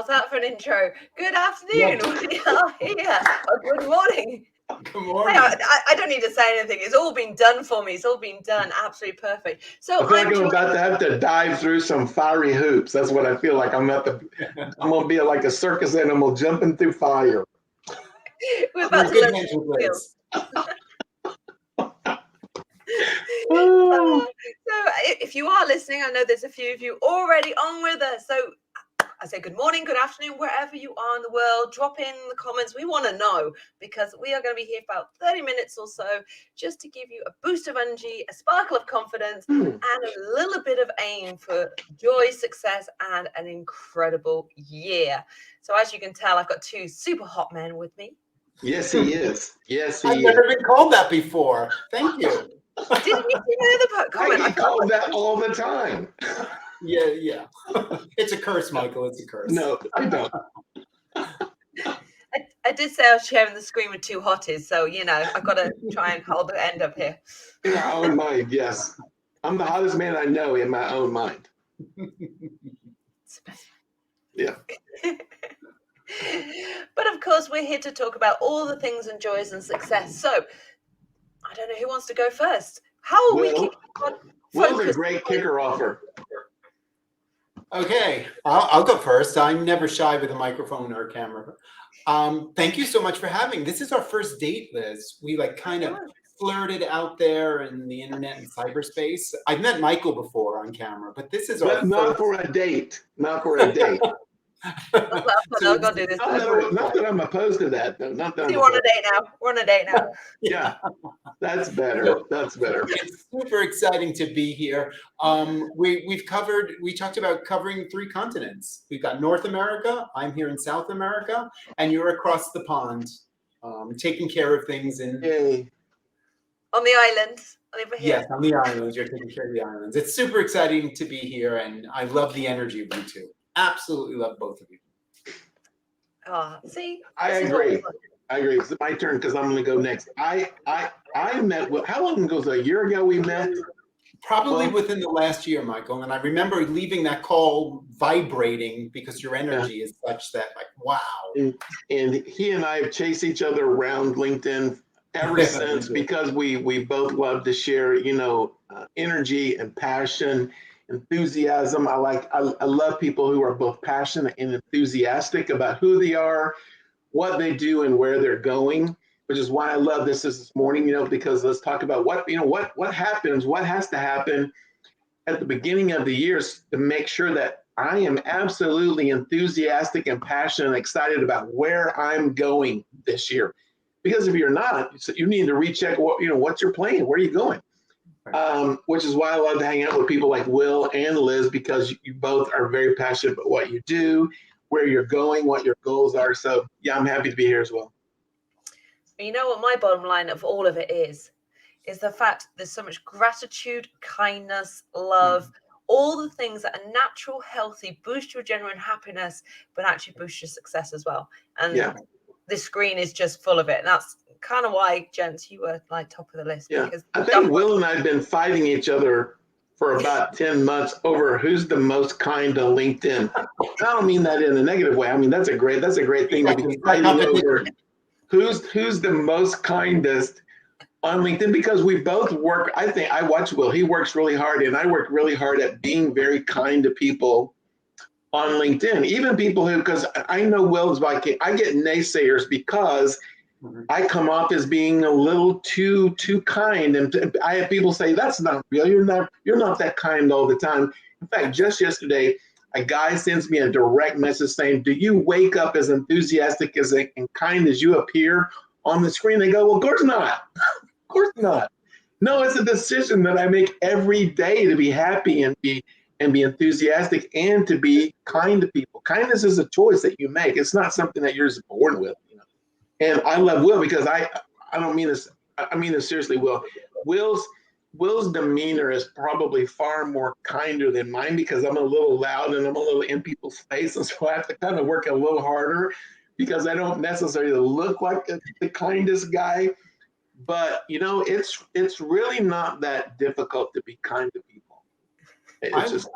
How's that for an intro? Good afternoon. Yeah. We are here. Oh, good morning. Good morning. I don't need to say anything. It's all been done for me. It's all been done. Absolutely perfect. So I feel like I'm about to have to dive through some fiery hoops. That's what I feel like. I'm going to be like a circus animal jumping through fire. We're about to learn skills. So if you are listening, I know there's a few of you already on with us. So I say good morning, good afternoon, wherever you are in the world. Drop in the comments. We want to know, because we are going to be here for about 30 minutes or so just to give you a boost of energy, a sparkle of confidence, and a little bit of aim for joy, success, and an incredible year. So as you can tell, I've got two super hot men with me. Yes, he is. Yes, he I've is. never been called that before. Thank you. Didn't you hear the comment? I get called that all the time. Yeah. It's a curse, Michael. It's a curse. No, I don't. I did say I was sharing the screen with two hotties, so I've got to try and hold the end up here. In our own mind, yes. I'm the hottest man I know in my own mind. Yeah. But of course, we're here to talk about all the things and joys and success. So I don't know who wants to go first. How are we keeping Will's a great kicker offer. Okay, I'll go first. I'm never shy with a microphone or a camera. Thank you so much for having. This is our first date, Liz. We kind of flirted out there in the internet and cyberspace. I've met Michael before on camera, but this is our not first... for a date. Not for a date. I'll go do this. Not that I'm opposed to that, though. Not that we're on a date now. We're on a date now. Yeah, that's better. That's better. It's super exciting to be here. We talked about covering 3 continents. We've got North America. I'm here in South America, and you're across the pond, taking care of things in. Yay. On the islands. Over here. Yes, on the islands. You're taking care of the islands. It's super exciting to be here, and I love the energy of you two. Absolutely love both of you. See, I agree. It's my turn because I'm going to go next. I met. How long ago? Was it a year ago we met? Probably within the last year, Michael. And I remember leaving that call vibrating because your energy is such that, wow. And he and I have chased each other around LinkedIn ever since, because we both love to share, energy and passion, enthusiasm. I love people who are both passionate and enthusiastic about who they are, what they do, and where they're going, which is why I love this morning, because let's talk about what happens, what has to happen at the beginning of the year to make sure that I am absolutely enthusiastic and passionate and excited about where I'm going this year. Because if you're not, you need to recheck what's your plan, where are you going? Which is why I love to hang out with people like Will and Liz, because you both are very passionate about what you do, where you're going, what your goals are. So yeah, I'm happy to be here as well. You know what my bottom line of all of it is the fact there's so much gratitude, kindness, love, all the things that are natural, healthy, boost your genuine happiness, but actually boost your success as well. And this screen is just full of it. And that's kind of why, gents, you were top of the list. Yeah, because I think Will and I have been fighting each other for about 10 months over who's the most kind on LinkedIn. I don't mean that in a negative way. I mean, that's a great thing to be fighting over. Who's the most kindest on LinkedIn, because we both work. I think I watch Will. He works really hard, and I work really hard at being very kind to people on LinkedIn. Even people who, because I know Will's like, I get naysayers because I come off as being a little too kind, and I have people say that's not real. You're not that kind all the time. In fact, just yesterday, a guy sends me a direct message saying, "Do you wake up as enthusiastic and kind as you appear on the screen?" They go, "Well, of course not. Of course not. No, it's a decision that I make every day to be happy and be enthusiastic and to be kind to people. Kindness is a choice that you make. It's not something that you're just born with." And I love Will because I don't mean this. I mean this seriously, Will. Will's demeanor is probably far more kinder than mine because I'm a little loud and I'm a little in people's faces, so I have to kind of work a little harder because I don't necessarily look like the kindest guy. But it's really not that difficult to be kind to people. It's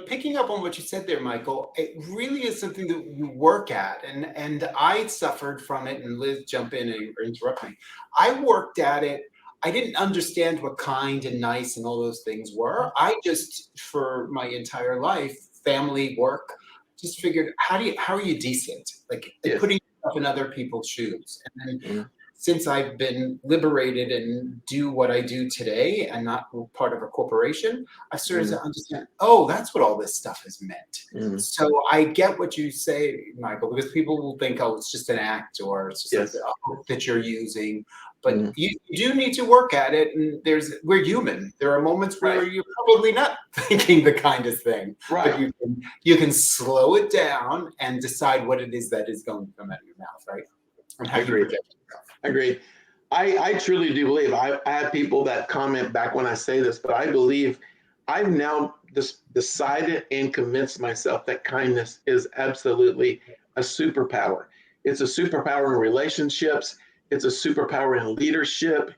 picking up on what you said there, Michael, it really is something that you work at. And I suffered from it, and Liz, jump in or interrupt me. I worked at it. I didn't understand what kind and nice and all those things were. I just, for my entire life, family, work, just figured, how are you decent? Like putting yourself in other people's shoes. And then since I've been liberated and do what I do today and not part of a corporation, I started to understand, oh, that's what all this stuff is meant. So I get what you say, Michael, because people will think, oh, it's just an act or it's just a hook that you're using. But you do need to work at it, and we're human. There are moments where you're probably not thinking the kindest thing, but you can slow it down and decide what it is that is going to come out of your mouth, right? And how you project yourself. Agreed. I truly do believe. I have people that comment back when I say this, but I believe I've now decided and convinced myself that kindness is absolutely a superpower. It's a superpower in relationships. It's a superpower in leadership.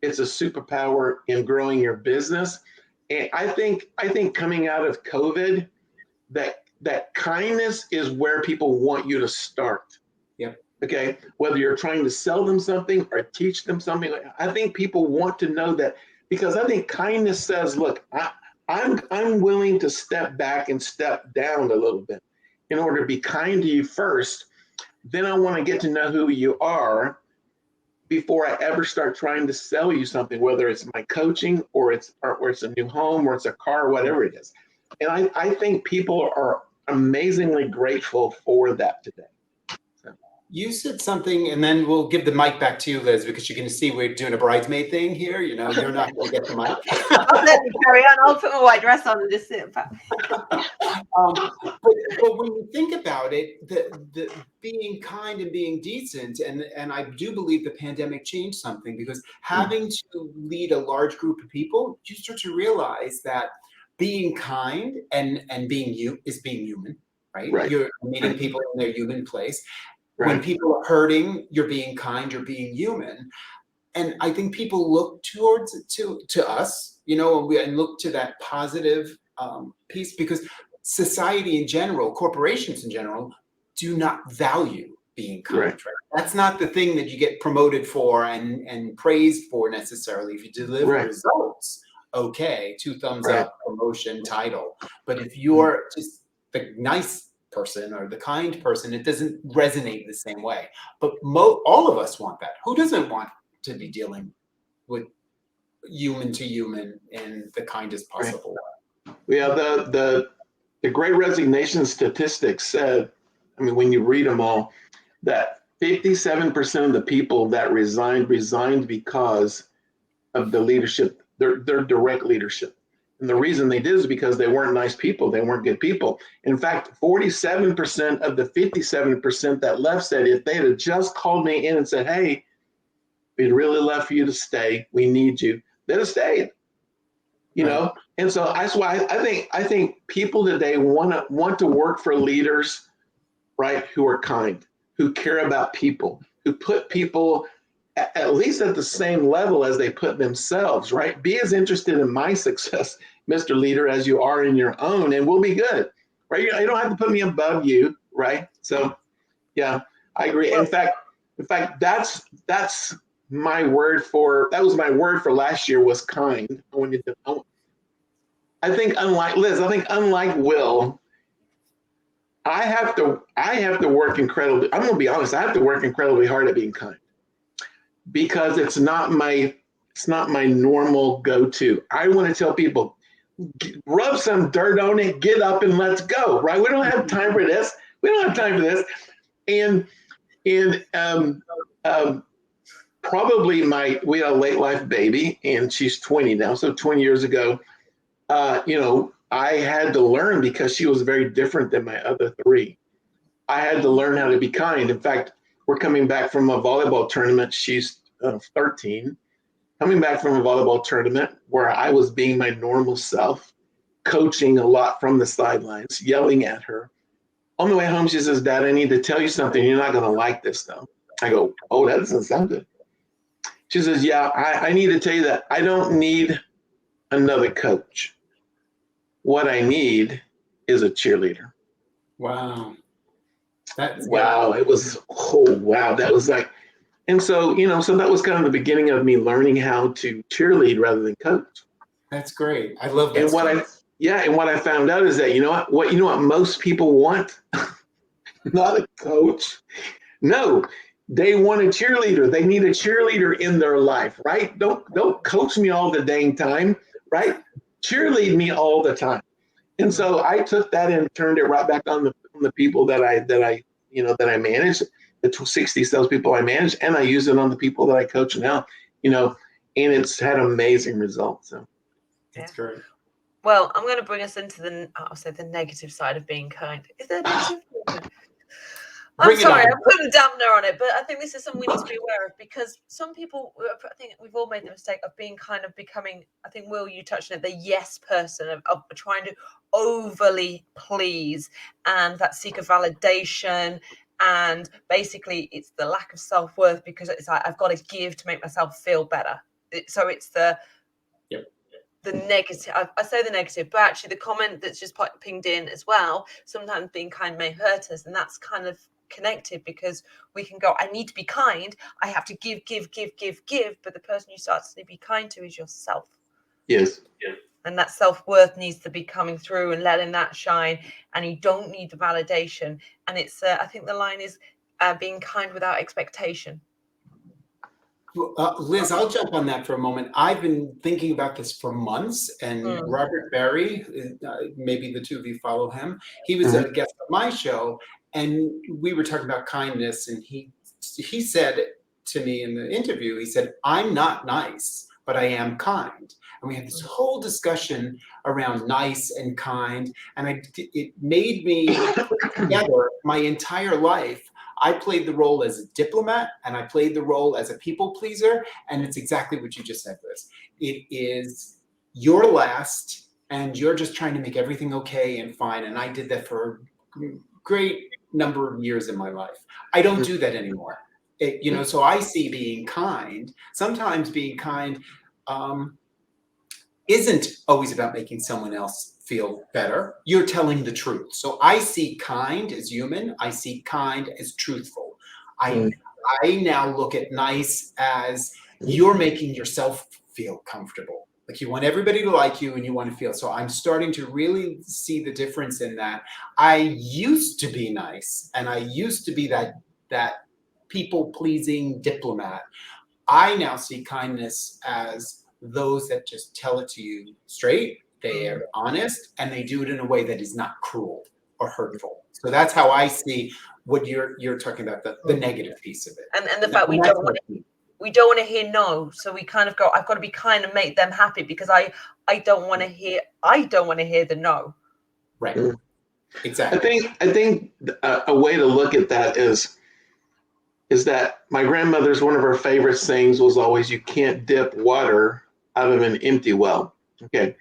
It's a superpower in growing your business. And I think coming out of COVID, that kindness is where people want you to start. Yep. Okay. Whether you're trying to sell them something or teach them something, I think people want to know that, because I think kindness says, look, I'm willing to step back and step down a little bit in order to be kind to you first. Then I want to get to know who you are before I ever start trying to sell you something, whether it's my coaching or it's a new home or it's a car, whatever it is. And I think people are amazingly grateful for that today. You said something, and then we'll give the mic back to you, Liz, because you're going to see we're doing a bridesmaid thing here. You're not going to get the mic. I'll let me carry on. I'll put my white dress on and just sit back. But when you think about it, the being kind and being decent, and I do believe the pandemic changed something, because having to lead a large group of people, you start to realize that being kind and being being human, right? You're meeting people in their human place. When people are hurting, you're being kind, you're being human. And I think people look to us, and look to that positive piece, because society in general, corporations in general, do not value being kind. Right? That's not the thing that you get promoted for and praised for necessarily. If you deliver results, okay, 2 thumbs up, promotion, title. But if you're just the nice person or the kind person, it doesn't resonate the same way. But all of us want that. Who doesn't want to be dealing with human to human in the kindest possible way? Yeah, the Great Resignation statistics said, I mean, when you read them all, that 57% of the people that resigned because of the leadership, their direct leadership. And the reason they did is because they weren't nice people. They weren't good people. In fact, 47% of the 57% that left said if they had just called me in and said, hey, we'd really love for you to stay, we need you, they'd have stayed. And so that's why I think people today want to work for leaders, right, who are kind, who care about people, who put people at least at the same level as they put themselves, right? Be as interested in my success, Mr. Leader, as you are in your own, and we'll be good, right? You don't have to put me above you, right? So, yeah, I agree. In fact, that's my word that was my word for last year, was kind. I think unlike Liz, unlike Will, I have to work incredibly. I'm going to be honest. I have to work incredibly hard at being kind, because it's not my normal go-to. I want to tell people, rub some dirt on it, get up and let's go, right? We don't have time for this. And probably we had a late life baby, and she's 20 now. So 20 years ago, I had to learn, because she was very different than my other 3. I had to learn how to be kind. In fact, we're coming back from a volleyball tournament. She's 13. Coming back from a volleyball tournament where I was being my normal self, coaching a lot from the sidelines, yelling at her. On the way home, she says, Dad, I need to tell you something. You're not going to like this, though. I go, oh, that doesn't sound good. She says, yeah, I need to tell you that I don't need another coach. What I need is a cheerleader. Wow. That's Wow. It was, wow. That was like, and so, so that was kind of the beginning of me learning how to cheerlead rather than coach. That's great. I love that. And what I found out is that, you know what most people want? Not a coach. No, they want a cheerleader. They need a cheerleader in their life, right? Don't coach me all the dang time, right? Cheerlead me all the time. And so I took that and turned it right back on the people that I manage, the 60 salespeople I manage, and I use it on the people that I coach now, and it's had amazing results. So that's great. Well, I'm going to bring us into the negative side of being kind. Is there a negative? I'm sorry, I'm putting a dampener on it, but I think this is something we need to be aware of, because some people, I think we've all made the mistake of being kind of becoming, I think, Will, you touched on it, the yes person of trying to overly please and that seek of validation. And basically it's the lack of self-worth, because it's like, I've got to give to make myself feel better. So it's the negative. I say the negative, but actually the comment that's just pinged in as well, sometimes being kind may hurt us, and that's kind of connected, because we can go, I need to be kind, I have to give, but the person you start to be kind to is yourself. Yes. And that self-worth needs to be coming through and letting that shine, and you don't need the validation. And it's I think the line is being kind without expectation. Liz, I'll jump on that for a moment. I've been thinking about this for months, and Robert Berry, maybe the two of you follow him. He was a guest on my show, and we were talking about kindness, and he said to me in the interview, he said, I'm not nice, but I am kind. And we had this whole discussion around nice and kind, and it made me put together my entire life. I played the role as a diplomat, and I played the role as a people pleaser, and it's exactly what you just said, Liz. It is your last, and you're just trying to make everything okay and fine, and I did that for a great number of years in my life. I don't do that anymore. So I see being kind, sometimes being kind isn't always about making someone else feel better. You're telling the truth. So I see kind as human. I see kind as truthful. I now look at nice as you're making yourself feel comfortable. Like you want everybody to like you, and you want to feel. So I'm starting to really see the difference in that. I used to be nice, and I used to be that people-pleasing diplomat. I now see kindness as those that just tell it to you straight. They are honest, and they do it in a way that is not cruel or hurtful. So that's how I see what you're talking about, the negative piece of it. And the fact we don't want to hear no. So we kind of go, I've got to be kind and make them happy, because I don't want to hear the no. Right. Exactly. I think a way to look at that is that my grandmother's, one of her favorite sayings was always, you can't dip water out of an empty well. Okay.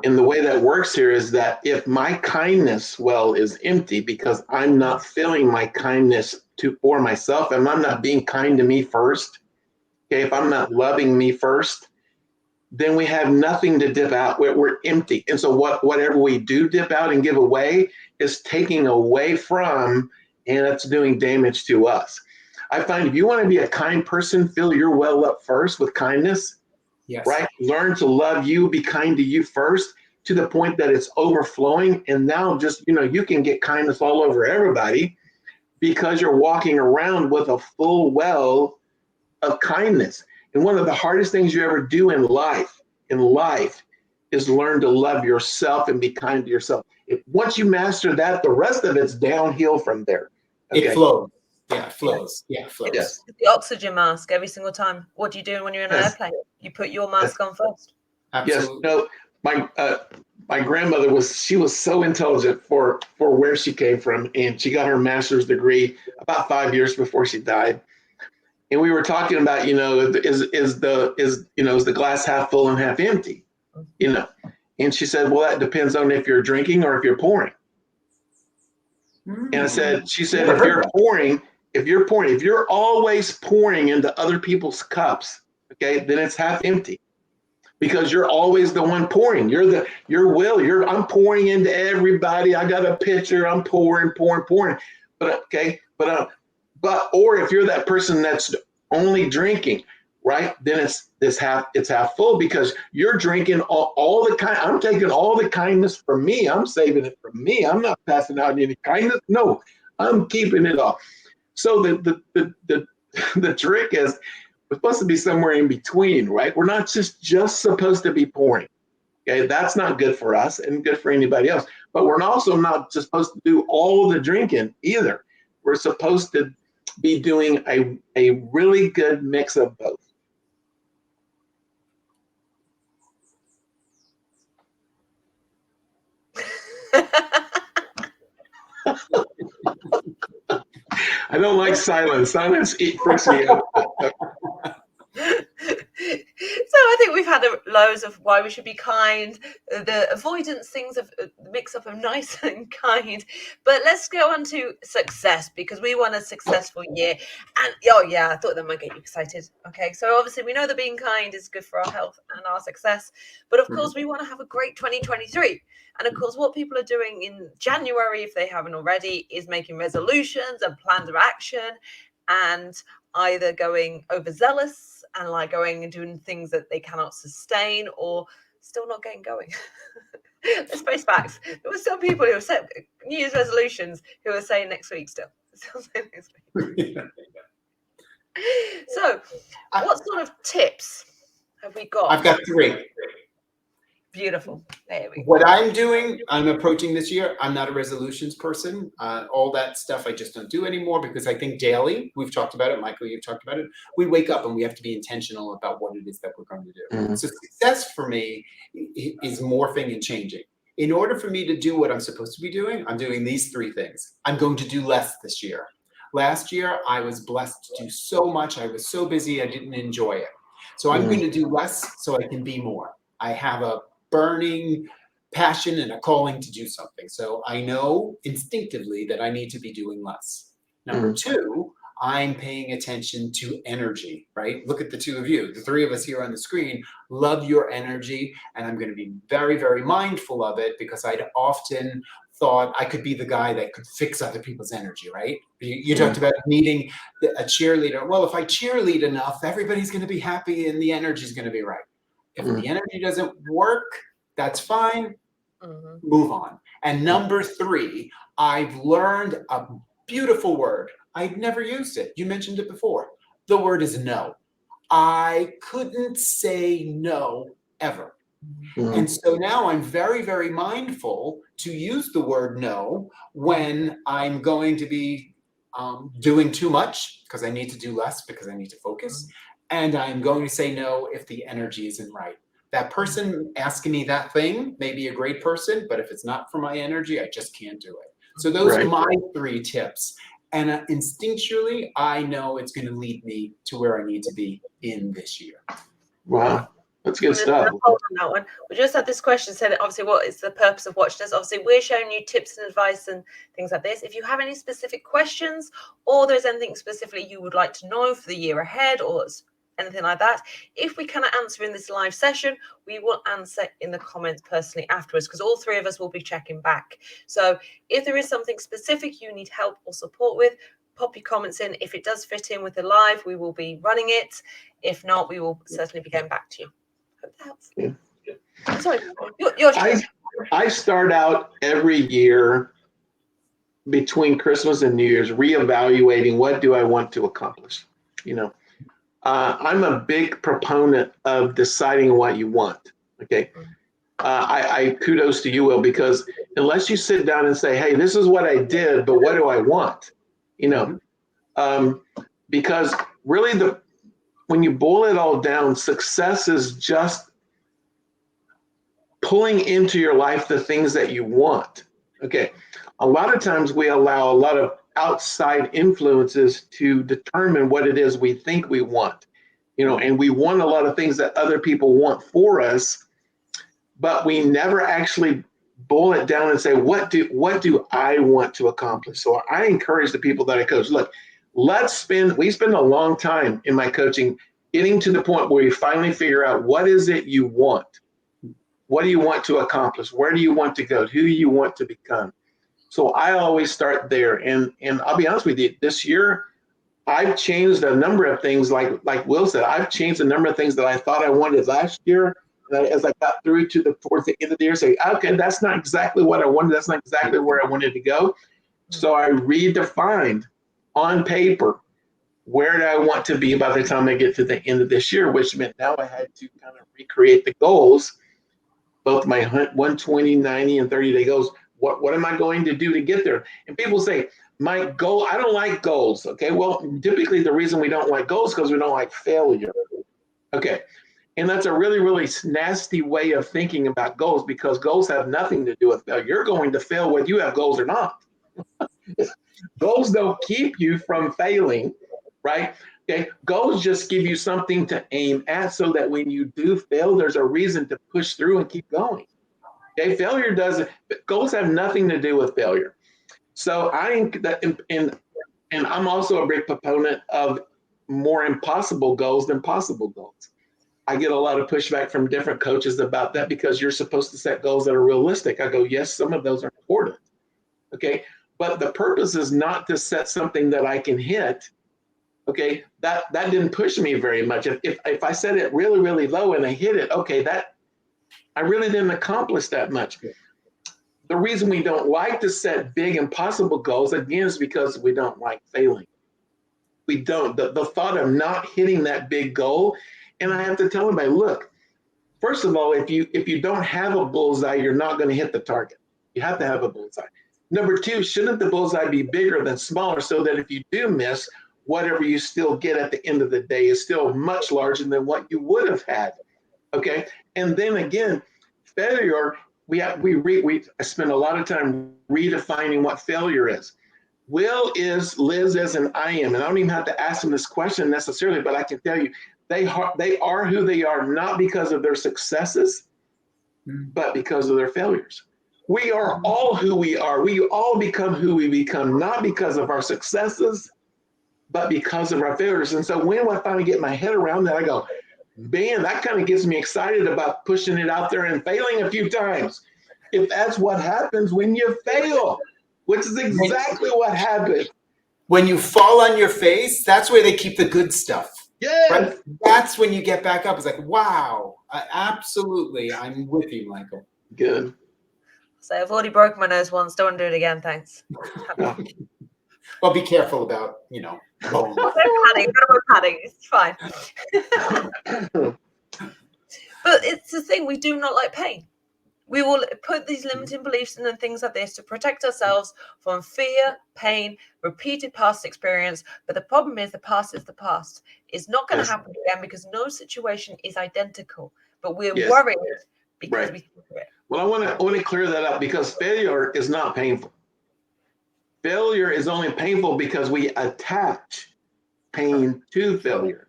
And the way that works here is that if my kindness well is empty because I'm not feeling my kindness for myself, and I'm not being kind to me first, okay, if I'm not loving me first, then we have nothing to dip out. We're empty. And so whatever we do dip out and give away is taking away from, and it's doing damage to us. I find if you want to be a kind person, fill your well up first with kindness. Yes. Right? Learn to love you, be kind to you first, to the point that it's overflowing. And now just, you can get kindness all over everybody because you're walking around with a full well of kindness. And one of the hardest things you ever do in life is learn to love yourself and be kind to yourself. Once you master that, the rest of it's downhill from there. Okay? It flows. Yeah, it flows. Yeah, it flows. Yes. The oxygen mask every single time. What do you do when you're in an airplane? You put your mask on first. Absolutely. Yes. No, my grandmother was so intelligent for where she came from, and she got her master's degree about 5 years before she died. And we were talking about, is the glass half full and half empty? And she said, well, that depends on if you're drinking or if you're pouring. And she said, if you're always pouring into other people's cups, okay, then it's half empty. because you're always the one pouring. I'm pouring into everybody. I got a pitcher. I'm pouring. But or if you're that person that's only drinking, right? Then it's half full because you're drinking all the kind. I'm taking all the kindness from me. I'm saving it from me. I'm not passing out any kindness. No, I'm keeping it all. So the trick is we're supposed to be somewhere in between, right? We're not just supposed to be pouring. Okay, that's not good for us and good for anybody else. But we're also not just supposed to do all the drinking either. We're supposed to be doing a really good mix of both. I don't like silence. Silence freaks me out. So I think we've had loads of why we should be kind, the avoidance things of the mix up of nice and kind. But let's go on to success, because we want a successful year. And oh yeah, I thought that might get you excited. Okay, so obviously we know that being kind is good for our health and our success, but of course we want to have a great 2023. And of course, what people are doing in January, if they haven't already, is making resolutions and plans of action, and either going overzealous and like going and doing things that they cannot sustain, or still not getting going. Let's face facts. There were still people who have set New Year's resolutions who are saying next week still saying next week. So what sort of tips have we got? I've got 3. Beautiful. There we go. What I'm doing, I'm approaching this year. I'm not a resolutions person. All that stuff I just don't do anymore, because I think daily, we've talked about it, Michael, you've talked about it. We wake up and we have to be intentional about what it is that we're going to do. Mm-hmm. So success for me is morphing and changing. In order for me to do what I'm supposed to be doing, I'm doing these 3 things. I'm going to do less this year. Last year, I was blessed to do so much. I was so busy, I didn't enjoy it. So I'm going to do less so I can be more. I have a burning passion and a calling to do something. So I know instinctively that I need to be doing less. Number 2, I'm paying attention to energy, right? Look at the 2 of you, the 3 of us here on the screen, love your energy. And I'm going to be very, very mindful of it, because I'd often thought I could be the guy that could fix other people's energy, right? You talked about needing a cheerleader. Well, if I cheerlead enough, everybody's going to be happy and the energy is going to be right. If the energy doesn't work, that's fine. Move on. And number 3, I've learned a beautiful word. I'd never used it. You mentioned it before. The word is no. I couldn't say no ever. And so now I'm very, very mindful to use the word no when I'm going to be doing too much, because I need to do less, because I need to focus. And I'm going to say no if the energy isn't right. That person asking me that thing may be a great person, but if it's not for my energy, I just can't do it. So those are my 3 tips. And instinctually, I know it's going to lead me to where I need to be in this year. Wow. That's good stuff. Hold on that one. We just had this question said, obviously, what is the purpose of watching us? Obviously, we're showing you tips and advice and things like this. If you have any specific questions, or there's anything specifically you would like to know for the year ahead, or anything like that, if we cannot answer in this live session, we will answer in the comments personally afterwards, because all 3 of us will be checking back. So if there is something specific you need help or support with, pop your comments in. If it does fit in with the live, we will be running it. If not, we will certainly be getting back to you. Hope that helps. Yeah. Sorry, your turn. I start out every year between Christmas and New Year's reevaluating what do I want to accomplish. I'm a big proponent of deciding what you want. Okay. I kudos to you, Will, because unless you sit down and say, hey, this is what I did, but what do I want? Because really when you boil it all down, success is just pulling into your life the things that you want. Okay. A lot of times we allow a lot of outside influences to determine what it is we think we want, and we want a lot of things that other people want for us, but we never actually boil it down and say, what do I want to accomplish? So I encourage the people that I coach, look, we spend a long time in my coaching getting to the point where you finally figure out what is it you want. What do you want to accomplish? Where do you want to go? Who you want to become? So I always start there. And I'll be honest with you, this year, I've changed a number of things. Like Will said, I've changed a number of things that I thought I wanted last year. And as I got through towards the end of the year, say, okay, that's not exactly what I wanted. That's not exactly where I wanted to go. So I redefined on paper, where do I want to be by the time I get to the end of this year, which meant now I had to kind of recreate the goals, both my 120, 90, and 30-day goals. What am I going to do to get there? And people say, my goal, I don't like goals. Okay, well, typically the reason we don't like goals is because we don't like failure. Okay, and that's a really, really nasty way of thinking about goals, because goals have nothing to do with failure. You're going to fail whether you have goals or not. Goals don't keep you from failing, right? Okay, goals just give you something to aim at so that when you do fail, there's a reason to push through and keep going. Okay, failure doesn't, goals have nothing to do with failure. So I think that, and I'm also a big proponent of more impossible goals than possible goals. I get a lot of pushback from different coaches about that, because you're supposed to set goals that are realistic. I go, yes, some of those are important. Okay, but the purpose is not to set something that I can hit. Okay, that didn't push me very much. If I set it really, really low and I hit it, okay, that I really didn't accomplish that much. The reason we don't like to set big impossible goals, again, is because we don't like failing. We don't. The thought of not hitting that big goal, and I have to tell everybody, look, first of all, if you don't have a bullseye, you're not going to hit the target. You have to have a bullseye. Number two, shouldn't the bullseye be bigger than smaller, so that if you do miss, whatever you still get at the end of the day is still much larger than what you would have had. Okay, and then again, failure. I spend a lot of time redefining what failure is. Will is, Liz is, and I am. And I don't even have to ask them this question necessarily, but I can tell you, they are who they are, not because of their successes, but because of their failures. We are all who we are. We all become who we become, not because of our successes, but because of our failures. And so when I finally get my head around that, I go, man, that kind of gets me excited about pushing it out there and failing a few times. If that's what happens when you fail, which is exactly what happened. When you fall on your face, that's where they keep the good stuff. Yes. Right? That's when you get back up. It's like, wow, absolutely. I'm with you, Michael. Good. So I've already broken my nose once. Don't want to do it again. Thanks. Well, be careful about, bones. No padding. It's fine. But it's the thing, we do not like pain. We will put these limiting beliefs and then things like this to protect ourselves from fear, pain, repeated past experience. But the problem is the past is the past. It's not going to happen again, because no situation is identical. But we're worried because we think of it. Well, I want to clear that up, because failure is not painful. Failure is only painful because we attach pain to failure.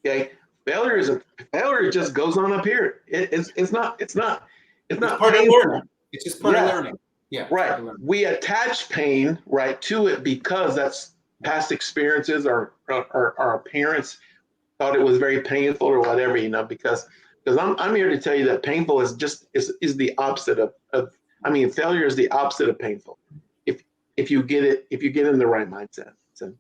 Okay, failure just goes on up here. It's not part of learning. It's just part of learning. Yeah. Right. We attach pain to it because that's past experiences, or our parents thought it was very painful or whatever, because I'm here to tell you that painful is the opposite of failure is the opposite of painful. If you get in the right mindset. So.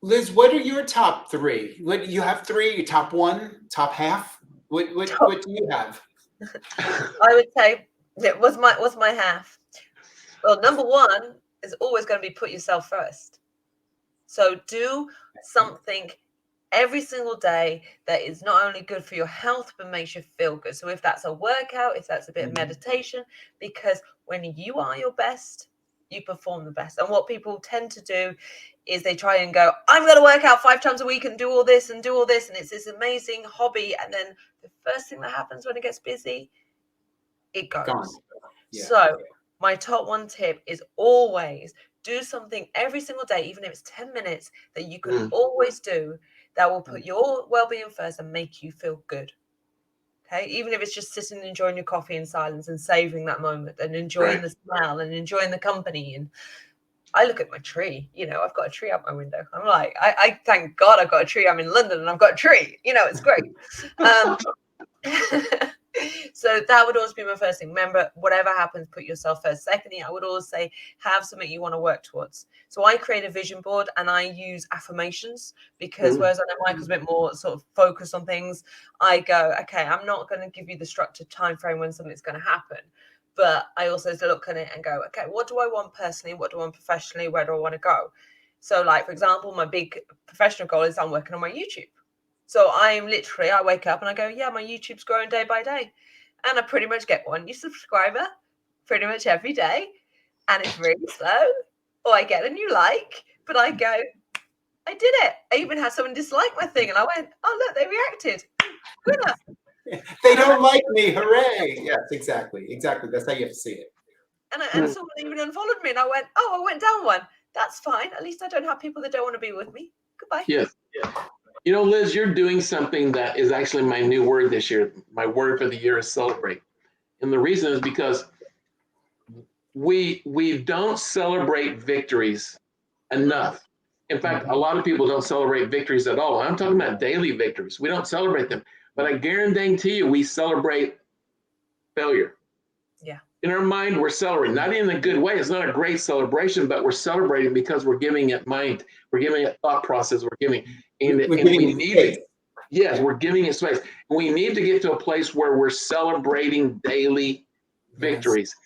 Liz, what are your top three? What you have three? Your top one, top half? What do you have? I would say it was my half. Well, number one is always going to be put yourself first. So do something every single day that is not only good for your health, but makes you feel good. So if that's a workout, if that's a bit of meditation, because when you are your best, you perform the best. And what people tend to do is they try and go, I'm going to work out 5 times a week and do all this. And it's this amazing hobby. And then the first thing that happens when it gets busy, it goes. Yeah. So my top one tip is always do something every single day, even if it's 10 minutes, that you can always do that will put your well-being first and make you feel good. Okay, even if it's just sitting and enjoying your coffee in silence and savoring that moment and enjoying the smell and enjoying the company. And I look at my tree, I've got a tree out my window. I'm like, I thank God I've got a tree. I'm in London and I've got a tree, it's great. So that would always be my first thing. Remember, whatever happens, put yourself first. Secondly, I would always say, have something you want to work towards. So I create a vision board and I use affirmations because whereas I know Michael's a bit more sort of focused on things, I go, okay, I'm not going to give you the structured time frame when something's going to happen. But I also look at it and go, okay, what do I want personally? What do I want professionally? Where do I want to go? So like, for example, my big professional goal is I'm working on my YouTube. So I wake up and I go, yeah, my YouTube's growing day by day. And I pretty much get one new subscriber pretty much every day. And it's really slow. Or I get a new like, but I go, I did it. I even had someone dislike my thing. And I went, oh, look, they reacted. Winner. They don't like me. Hooray. Yes, exactly. Exactly. That's how you have to see it. And someone even unfollowed me. And I went, oh, I went down one. That's fine. At least I don't have people that don't want to be with me. Goodbye. Yes. Liz, you're doing something that is actually my new word this year. My word for the year is celebrate. And the reason is because we don't celebrate victories enough. In fact, a lot of people don't celebrate victories at all. I'm talking about daily victories. We don't celebrate them. But I guarantee you, we celebrate failure. Yeah. In our mind, we're celebrating, not in a good way. It's not a great celebration, but we're celebrating because we're giving it mind. We're giving it thought process. We're giving we need it. Yes, we're giving it space. We need to get to a place where we're celebrating daily victories.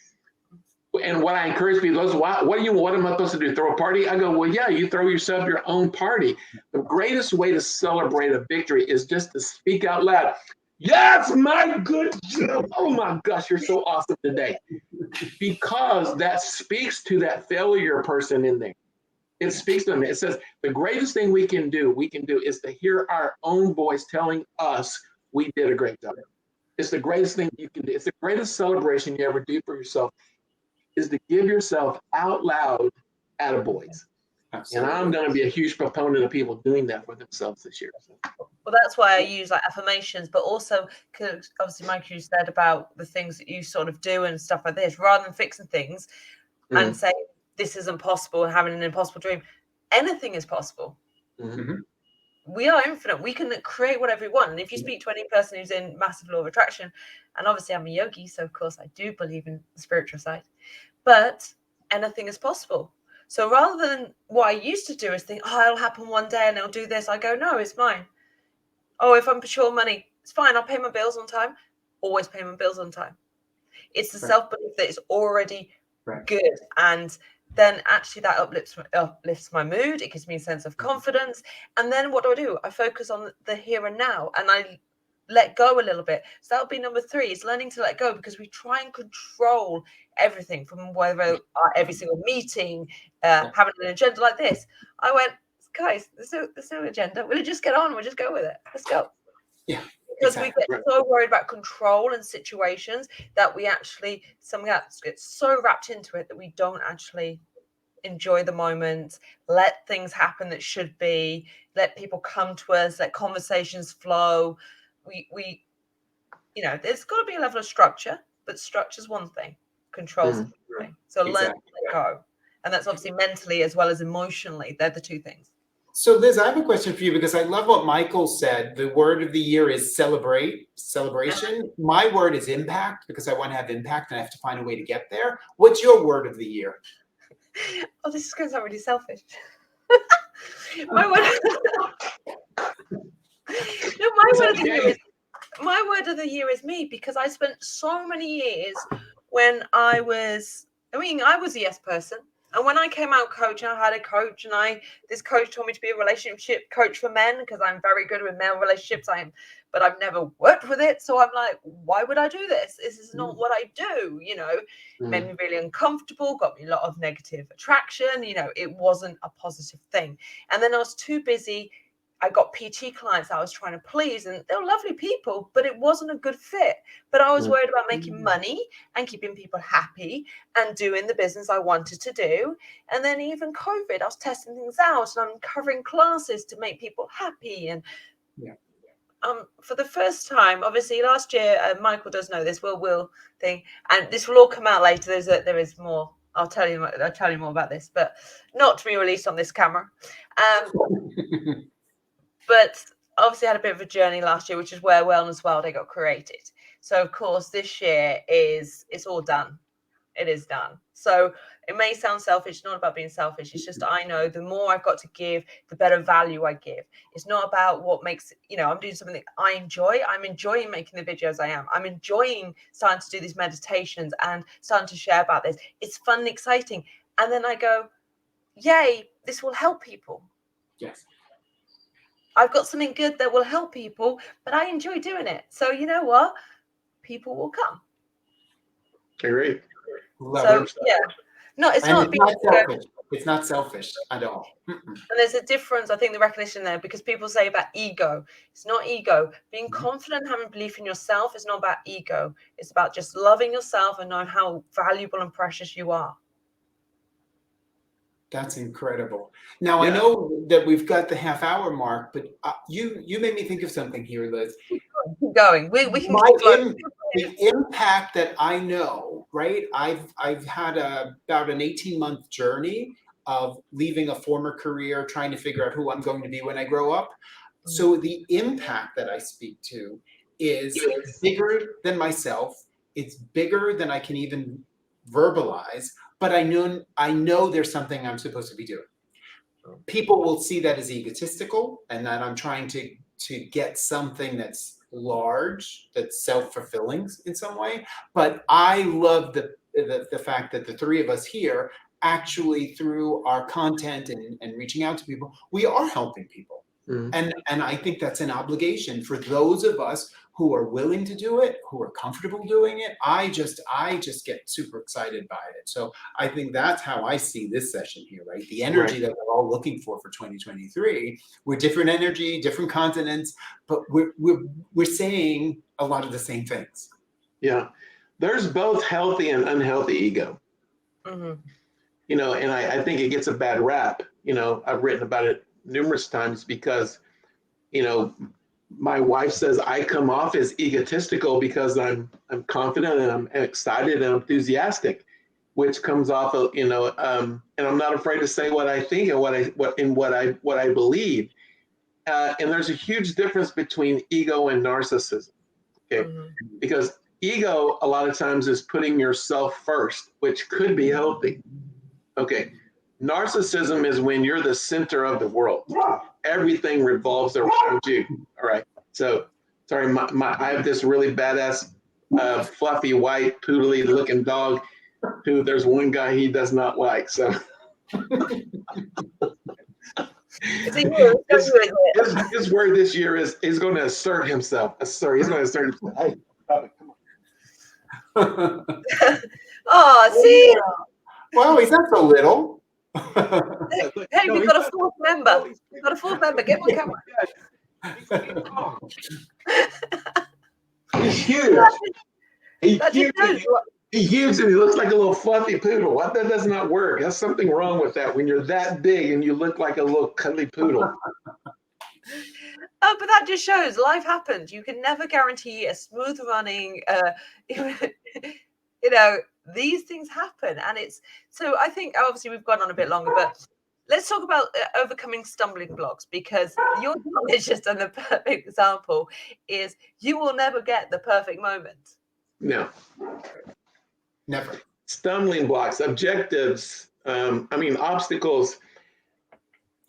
And what I encourage people is, what am I supposed to do? Throw a party? I go, well, yeah, you throw yourself your own party. The greatest way to celebrate a victory is just to speak out loud. Yes, my good job. Oh my gosh, you're so awesome today. Because that speaks to that failure person in there. It speaks to them. It says the greatest thing we can do is to hear our own voice telling us we did a great job. It's the greatest thing you can do. It's the greatest celebration you ever do for yourself is to give yourself out loud attaboys. Absolutely. And I'm going to be a huge proponent of people doing that for themselves this year. Well, that's why I use like affirmations, but also because obviously, Mike, you said about the things that you sort of do and stuff like this, rather than fixing things and saying this isn't possible and having an impossible dream. Anything is possible. Mm-hmm. We are infinite. We can create whatever we want. And if you speak to any person who's in massive law of attraction, and obviously I'm a yogi, so of course I do believe in the spiritual side, but anything is possible. So rather than what I used to do is think, oh, it'll happen one day and it'll do this, I go, no, it's mine. Oh, if I'm short money, it's fine. I'll pay my bills on time. Always pay my bills on time. It's the self-belief that it's already good. And then actually that uplifts my mood. It gives me a sense of confidence. And then what do? I focus on the here and now and I let go a little bit. So that'll be number 3 is learning to let go, because we try and control everything from whether every single meeting, having an agenda like this. I went, guys, there's no agenda. We'll just get on. We'll just go with it. Let's go. Yeah. Because we get so worried about control and situations that we actually get so wrapped into it that we don't actually enjoy the moment, let things happen that should be, let people come to us, let conversations flow. We there's got to be a level of structure, but structure's one thing, control's another thing. So learn to let go. And that's obviously mentally as well as emotionally. They're the 2 things. So Liz, I have a question for you because I love what Michael said. The word of the year is celebration. My word is impact because I want to have impact and I have to find a way to get there. What's your word of the year? Oh, this is going to sound really selfish. My word of the year is me, because I spent so many years when I was a yes person. And when I came out coaching, I had a coach, and this coach told me to be a relationship coach for men because I'm very good with male relationships. But I've never worked with it. So I'm like, why would I do this? This is not what I do, made me really uncomfortable, got me a lot of negative attraction. It wasn't a positive thing. And then I was too busy. I got PT clients I was trying to please, and they were lovely people, but it wasn't a good fit. But I was worried about making money and keeping people happy and doing the business I wanted to do. And then even COVID, I was testing things out and I'm covering classes to make people happy. And for the first time, obviously last year, Michael does know this, will thing, and this will all come out later. There is more I'll tell you more about this, but not to be released on this camera. But obviously I had a bit of a journey last year, which is where Wellness World got created. So of course this year it's all done. It is done. So it may sound selfish. It's not about being selfish. It's just I know the more I've got to give, the better value I give. It's not about what makes, I'm doing something that I enjoy. I'm enjoying making the videos I am. I'm enjoying starting to do these meditations and starting to share about this. It's fun and exciting. And then I go, yay, this will help people. Yes. I've got something good that will help people, but I enjoy doing it. So you know what? People will come. Great. So yeah, no, it's not selfish. It's not selfish at all. And there's a difference, I think, the recognition there, because people say about ego. It's not ego. Being confident, having belief in yourself is not about ego. It's about just loving yourself and knowing how valuable and precious you are. That's incredible. Now, I know that we've got the half-hour mark, but you made me think of something here, Liz. Keep going. We can the impact that I know, right? I've had about an 18-month journey of leaving a former career, trying to figure out who I'm going to be when I grow up. So the impact that I speak to is bigger than myself. It's bigger than I can even verbalize, but I know there's something I'm supposed to be doing. People will see that as egotistical and that I'm trying to get something that's large, that's self-fulfilling in some way. But I love the fact that the three of us here actually, through our content and reaching out to people, we are helping people. And I think that's an obligation for those of us who are willing to do it, who are comfortable doing it. I just get super excited by it. So I think that's how I see this session here, right? The energy that we're all looking for 2023. We're different energy, different continents, but we're saying a lot of the same things. Yeah, there's both healthy and unhealthy ego. And I think it gets a bad rap. I've written about it numerous times because, my wife says I come off as egotistical because I'm confident and I'm excited and enthusiastic, which comes off of, and I'm not afraid to say what I think and what I believe. And there's a huge difference between ego and narcissism. Okay, because ego a lot of times is putting yourself first, which could be healthy. Okay. Narcissism is when you're the center of the world. Everything revolves around you. All right. So, sorry, I have this really badass, fluffy, white, poodly looking dog who there's one guy he does not like. So, his word this year is he's going to assert himself. He's going to assert himself. Hey, come on. Oh, see? Well, he's not so little. Hey, we've got a fourth member. We've got a fourth member. Get on camera. He's huge. He's huge and he looks like a little fluffy poodle. What? That does not work. There's something wrong with that when you're that big and you look like a little cuddly poodle. Oh, but that just shows life happens. You can never guarantee a smooth running, these things happen. And so I think obviously we've gone on a bit longer, but let's talk about overcoming stumbling blocks, because your knowledge, just on the perfect example, is you will never get the perfect moment. No. Never. Stumbling blocks, objectives, obstacles.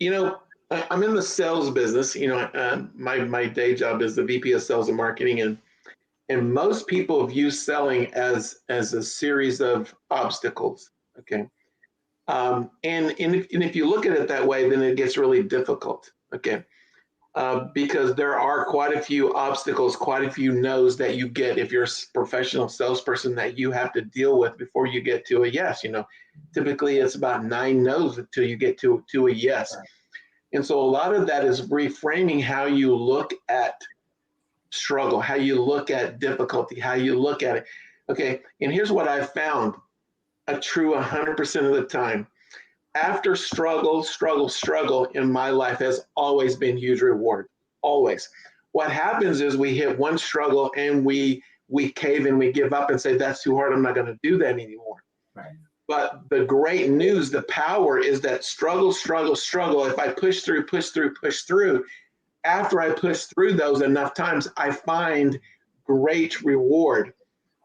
I'm in the sales business. My day job is the VP of Sales and Marketing, and most people view selling as a series of obstacles. Okay, and if you look at it that way, then it gets really difficult. Okay, because there are quite a few obstacles, quite a few no's that you get if you're a professional salesperson that you have to deal with before you get to a yes. Typically it's about 9 no's until you get to a yes. And so a lot of that is reframing how you look at struggle, how you look at difficulty, how you look at it. Okay, and here's what I've found a true 100% of the time. After struggle in my life has always been huge reward, always. What happens is we hit one struggle and we cave and we give up and say, that's too hard, I'm not going to do that anymore. Right. But the great news, the power is that struggle, struggle, struggle. If I push through, after I push through those enough times, I find great reward.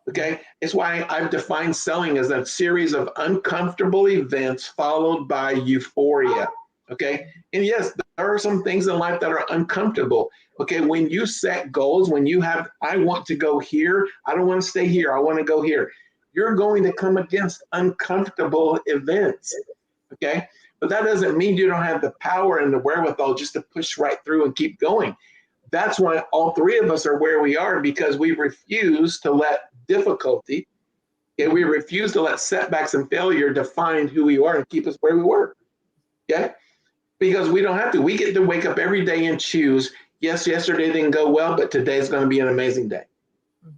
Okay. It's why I've defined selling as a series of uncomfortable events followed by euphoria. Okay. And yes, there are some things in life that are uncomfortable. Okay. When you set goals, when you have, I want to go here, I don't want to stay here, I want to go here, you're going to come against uncomfortable events. Okay. But that doesn't mean you don't have the power and the wherewithal just to push right through and keep going. That's why all three of us are where we are, because we refuse to let difficulty, we refuse to let setbacks and failure define who we are and keep us where we were. Okay? Because we don't have to. We get to wake up every day and choose, yes, yesterday didn't go well, but today's going to be an amazing day.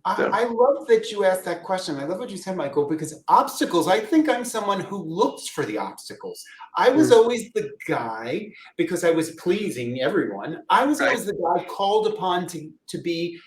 I love that you asked that question. I love what you said, Michael, because obstacles, I think I'm someone who looks for the obstacles. I was always the guy, because I was pleasing everyone, I was always the guy called upon to be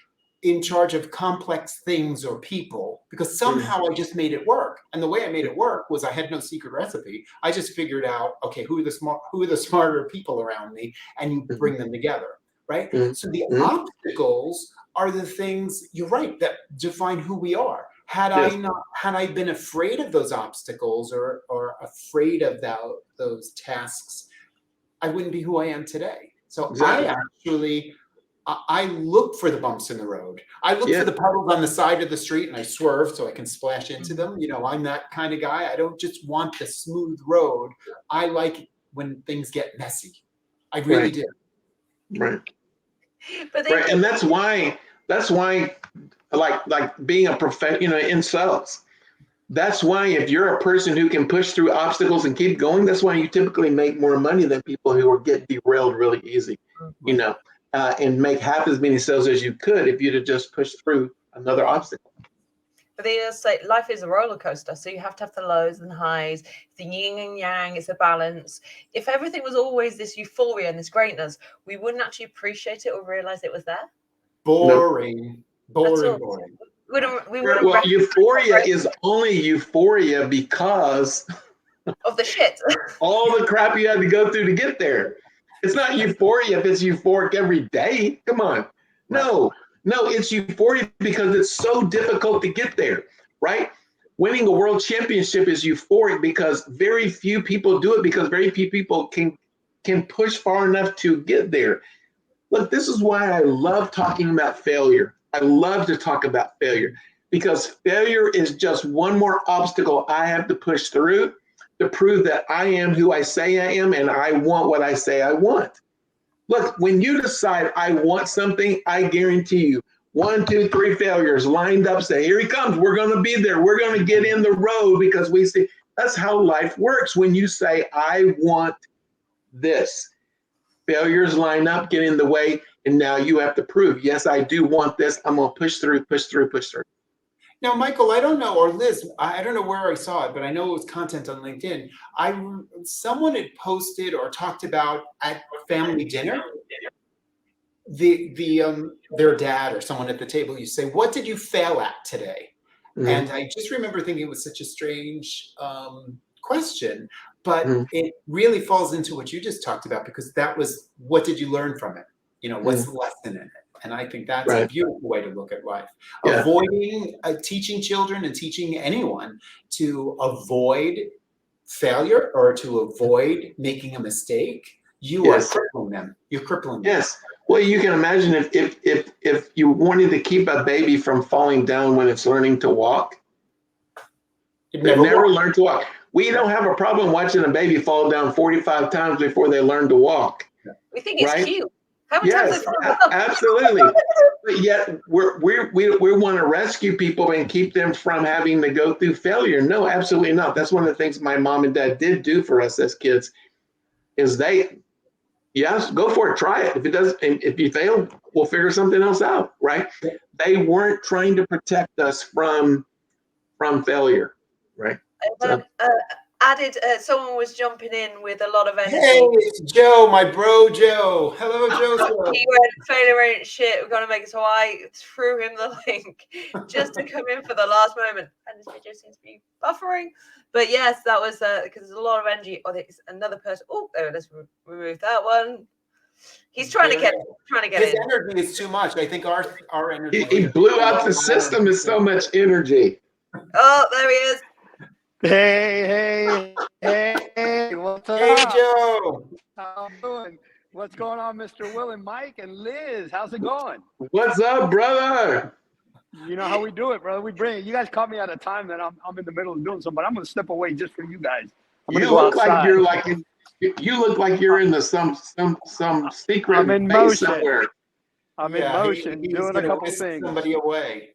in charge of complex things or people, because somehow I just made it work. And the way I made it work was I had no secret recipe. I just figured out, okay, who are the smarter people around me, and you bring them together, right? So the obstacles are the things, you're right, that define who we are. Had I been afraid of those obstacles or afraid of those tasks, I wouldn't be who I am today. So I look for the bumps in the road. I look for the puddles on the side of the street, and I swerve so I can splash into them. You know, I'm that kind of guy. I don't just want the smooth road. I like when things get messy. I really do. Right. And that's why like being a professional, in sales, that's why if you're a person who can push through obstacles and keep going, that's why you typically make more money than people who get derailed really easy, and make half as many sales as you could if you'd have just pushed through another obstacle. But they just say life is a roller coaster, so you have to have the lows and highs, the yin and yang. It's a balance. If everything was always this euphoria and this greatness, we wouldn't actually appreciate it or realize it was there. Boring. Boring. Well, euphoria is only euphoria because of the shit. All the crap you had to go through to get there. It's not euphoria if it's euphoric every day. Come on. No, it's euphoria because it's so difficult to get there, right? Winning a world championship is euphoric because very few people do it, because very few people can push far enough to get there. Look, this is why I love talking about failure. I love to talk about failure because failure is just one more obstacle I have to push through to prove that I am who I say I am and I want what I say I want. Look, when you decide I want something, I guarantee you 1, 2, 3 failures lined up say, here he comes. We're going to be there. We're going to get in the road because we see that's how life works. When you say, I want this, failures line up, get in the way. And now you have to prove, yes, I do want this. I'm going to push through. Now, Michael, I don't know, or Liz, I don't know where I saw it, but I know it was content on LinkedIn. Someone had posted or talked about at family dinner, their dad or someone at the table, you say, what did you fail at today? Mm-hmm. And I just remember thinking it was such a strange question, but it really falls into what you just talked about, because that was, what did you learn from it? You know, what's the lesson in it? And I think that's a beautiful way to look at life. Yeah. Avoiding teaching children and teaching anyone to avoid failure or to avoid making a mistake. You are crippling them. You're crippling them. Yes. Well, you can imagine if you wanted to keep a baby from falling down when it's learning to walk, they've never learned to walk. We don't have a problem watching a baby fall down 45 times before they learn to walk. We think it's cute. Yes, absolutely. But yet we want to rescue people and keep them from having to go through failure. No, absolutely not. That's one of the things my mom and dad did do for us as kids. Is go for it, try it. If it does, if you fail, we'll figure something else out, right? They weren't trying to protect us from failure, right? Someone was jumping in with a lot of energy. Hey, it's Joe, my bro Joe. Hello, Joseph. He went, failure ain't shit. We're gonna make it. So I threw him the link just to come in for the last moment. And this video seems to be buffering. But yes, that was because there's a lot of energy. Oh, there's another person. Oh, there. Let's remove that one. He's trying to get His in. energy is too much. I think our energy. He blew out the system. Is so much energy. Oh, there he is. Hey, what's up? Hey, Joe. How you doing? What's going on, Mr. Will and Mike and Liz? How's it going? What's up, brother? You know how we do it, brother. We bring it. You guys caught me at a time that I'm in the middle of doing something, but I'm going to step away just for you guys. I'm going to You go look outside. like you're like you look like you're in some secret I'm in base motion. somewhere. I'm in motion, he's doing a couple whisk things. somebody away.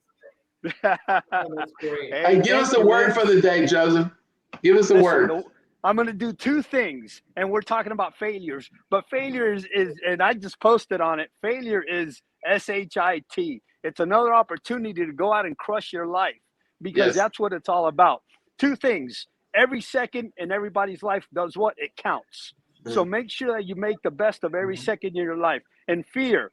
That's great. Hey, give us a word for the day, Joseph. Give us a word. I'm going to do two things, and we're talking about failures. But failure is, and I just posted on it, failure is SHIT. It's another opportunity to go out and crush your life, because that's what it's all about. Two things. Every second in everybody's life does what? It counts. So make sure that you make the best of every second in your life. And fear,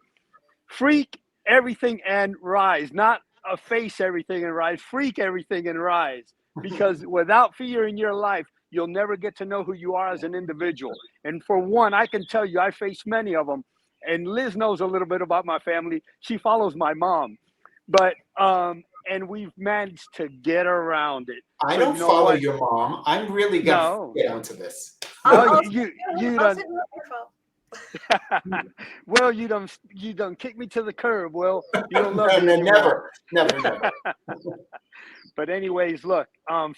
freak everything and rise, not face everything and rise, freak everything and rise. Because without fear in your life, you'll never get to know who you are as an individual. And for one, I can tell you, I faced many of them. And Liz knows a little bit about my family. She follows my mom. But, and we've managed to get around it. I don't follow your mom. I'm really going to get onto this. No, you don't. Well, you done kick me to the curb. Well, you don't love me anymore. Never. But anyways, look,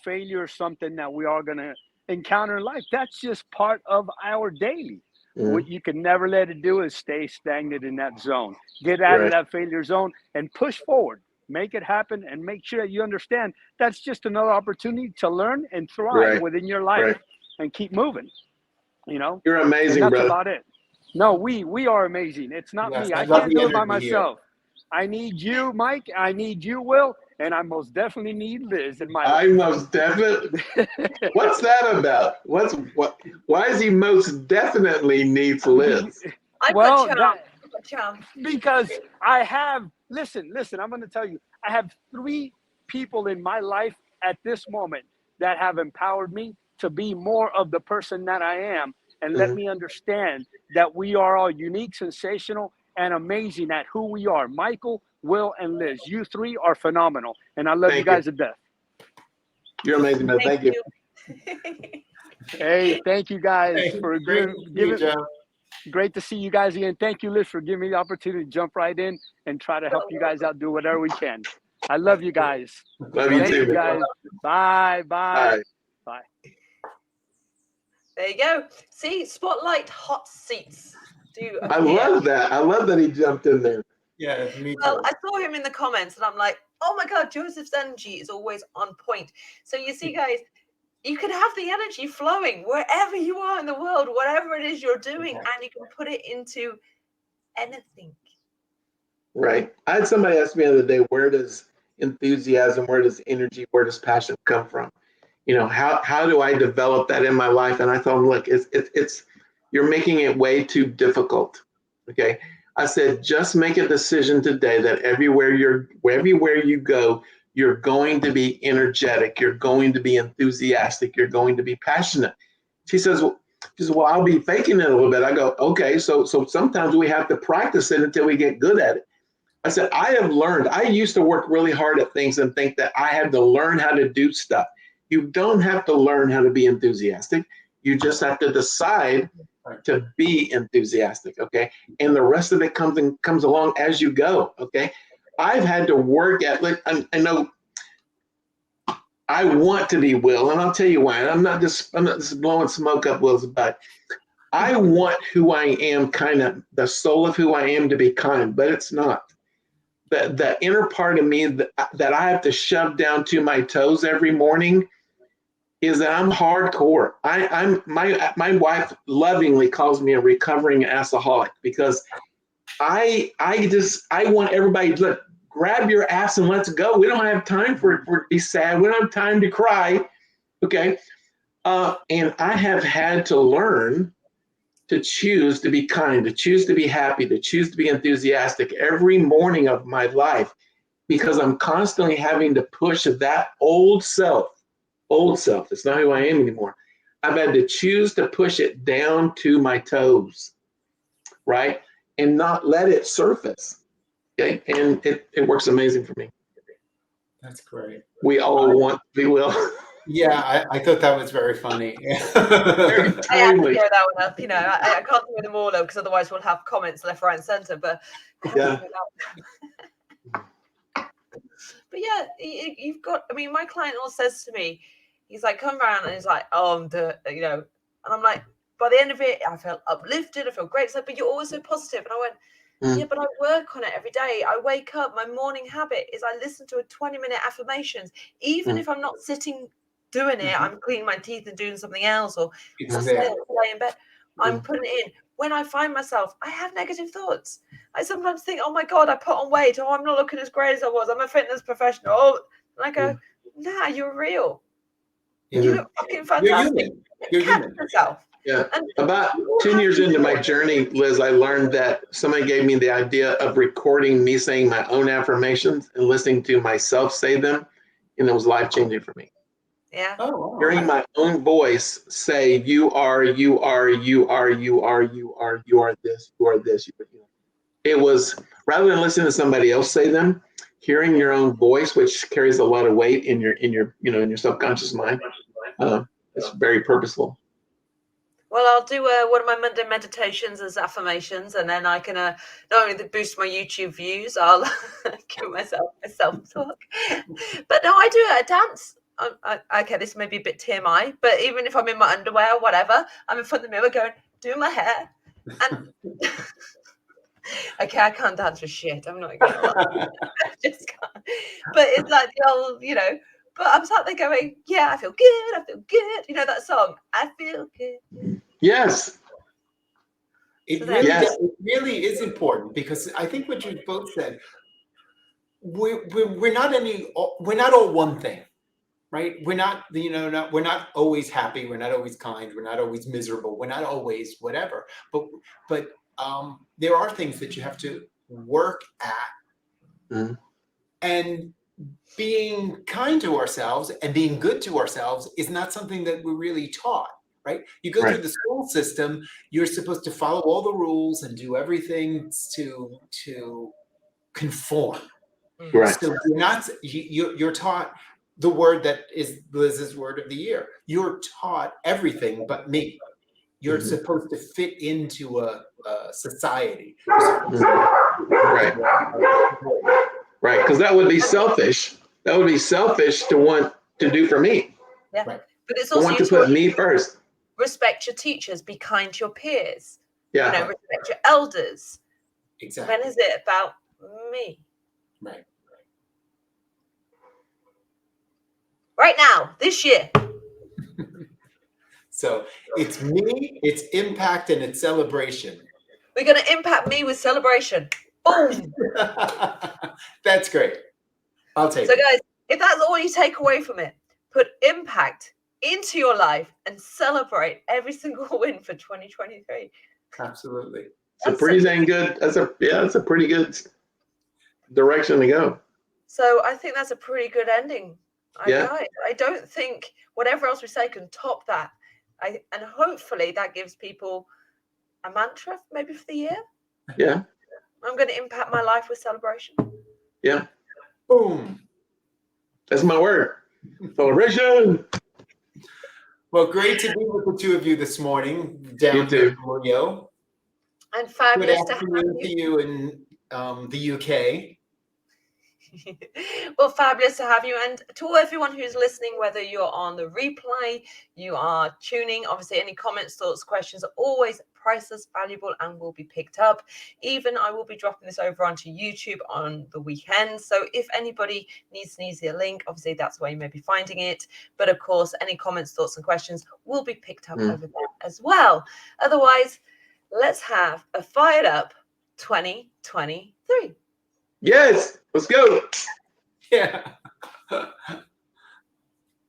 failure is something that we are going to encounter in life. That's just part of our daily. What you can never let it do is stay stagnant in that zone. Get out of that failure zone and push forward. Make it happen, and make sure that you understand that's just another opportunity to learn and thrive within your life and keep moving. You know, you're amazing, that's brother. about it. No, we are amazing. It's not me. I can't do it by myself. I need you, Mike. I need you, Will, and I most definitely need Liz in my life. I most definitely. What's that about? Why is he most definitely needs Liz? Because I have. Listen. I'm going to tell you. I have 3 people in my life at this moment that have empowered me to be more of the person that I am, and let me understand that we are all unique, sensational, and amazing at who we are. Michael, Will, and Liz. You 3 are phenomenal, and I love you guys to death. You're amazing, man. Thank you. Hey, thank you guys for giving. Great to see you guys again. Thank you, Liz, for giving me the opportunity to jump right in and try to help you guys out, do whatever we can. I love you guys. Love you too, guys. Bye. There you go. See, spotlight hot seats. I love that. I love that he jumped in there. Yeah, me too. Well, I saw him in the comments, and I'm like, oh my God, Joseph's energy is always on point. So you see, guys, you can have the energy flowing wherever you are in the world, whatever it is you're doing, and you can put it into anything. Right. I had somebody ask me the other day, where does enthusiasm, where does energy, where does passion come from? You know, how do I develop that in my life? And I told them, look, it's you're making it way too difficult. Okay. I said, just make a decision today that everywhere you go, you're going to be energetic. You're going to be enthusiastic. You're going to be passionate. She says, well, I'll be faking it a little bit. I go, okay. So sometimes we have to practice it until we get good at it. I said, I have learned. I used to work really hard at things and think that I had to learn how to do stuff. You don't have to learn how to be enthusiastic. You just have to decide to be enthusiastic, okay? And the rest of it comes along as you go, okay? I've had to work at, like, I know I want to be Will, and I'll tell you why. I'm not just blowing smoke up Will's butt. I want who I am, kind of the soul of who I am, to be kind, but it's not. The inner part of me that I have to shove down to my toes every morning is that I'm hardcore. My wife lovingly calls me a recovering assaholic, because I want everybody to look, grab your ass and let's go. We don't have time for to be sad. We don't have time to cry. Okay. And I have had to learn to choose to be kind, to choose to be happy, to choose to be enthusiastic every morning of my life, because I'm constantly having to push that old self old self. It's not who I am anymore. I've had to choose to push it down to my toes, right? And not let it surface. Okay. And it works amazing for me. That's great. We all want to be well. Yeah, I thought that was very funny. I have to Totally. clear that one up. You know, I can't do them all though, because otherwise we'll have comments left, right, and centre. But I have to Yeah. clear that one. But yeah, you've got. I mean, my client all says to me, he's like, come around, and he's like, oh, you know, and I'm like, by the end of it, I felt uplifted. I feel great. It's like, but you're always so positive. And I went, yeah, but I work on it every day. I wake up. My morning habit is I listen to a 20-minute affirmations, even if I'm not sitting doing it. I'm cleaning my teeth and doing something else, or It's still there. lay in bed. I'm putting it in. When I find myself, I have negative thoughts. I sometimes think, oh my God, I put on weight. Oh, I'm not looking as great as I was. I'm a fitness professional. Oh, and I go, nah, you're real. Yeah. You look fucking You're fantastic. human. You're Catch human. yourself. Yeah. And About 10 years into my journey, Liz, I learned that somebody gave me the idea of recording me saying my own affirmations and listening to myself say them. And it was life-changing for me. yeah. Oh, wow. Hearing my own voice say, you are, you are, you are, you are, you are, you are this, you are this. It was, rather than listening to somebody else say them, hearing your own voice, which carries a lot of weight in your subconscious mind. It's very purposeful. Well, I'll do one of my Monday meditations as affirmations, and then I can not only boost my YouTube views, I'll give myself a self-talk. But no, I do a dance. Okay, this may be a bit TMI, but even if I'm in my underwear or whatever, I'm in front of the mirror going, doing my hair. And okay, I can't dance for shit. I'm not gonna lie. I just can't. But it's like the old, you know. But I'm sat there going, yeah, I feel good. I feel good. You know that song, I feel good. Yes. It Yes. really is important, because I think what you both said, we're not all one thing, right? We're not, we're not always happy. We're not always kind. We're not always miserable. We're not always whatever. But there are things that you have to work at, and being kind to ourselves and being good to ourselves is not something that we're really taught. Right? You go through the school system, you're supposed to follow all the rules and do everything to conform. Right. So you're taught the word that is Liz's word of the year. You're taught everything but me. You're supposed to fit into a society. Right. Right. Because that would be selfish. That would be selfish to want to do for me. Yeah. Right. But it's I also want to put me first. Respect your teachers, be kind to your peers. Yeah. You know, respect your elders. Exactly. When is it about me? Right. Right now, this year. So it's me, it's impact, and it's celebration. We're going to impact me with celebration. Boom. That's great. I'll take it. So guys, if that's all you take away from it, put impact into your life and celebrate every single win for 2023. Absolutely. It's a pretty dang good. It's a pretty good direction to go. So I think that's a pretty good ending. Yeah. I don't think whatever else we say can top that. And hopefully that gives people a mantra maybe for the year. Yeah. I'm going to impact my life with celebration. Yeah. Boom. That's my word. Celebration. Well, great to be with the two of you this morning down here in Rio. And fabulous Good afternoon to you in the UK. Well, fabulous to have you. And to everyone who's listening, whether you're on the replay, you are tuning, obviously any comments, thoughts, questions are always priceless, valuable, and will be picked up. Even I will be dropping this over onto YouTube on the weekend. So if anybody needs an easier link, obviously that's where you may be finding it. But of course, any comments, thoughts, and questions will be picked up over there as well. Otherwise, let's have a fired up 2023. Yes, let's go. Yeah.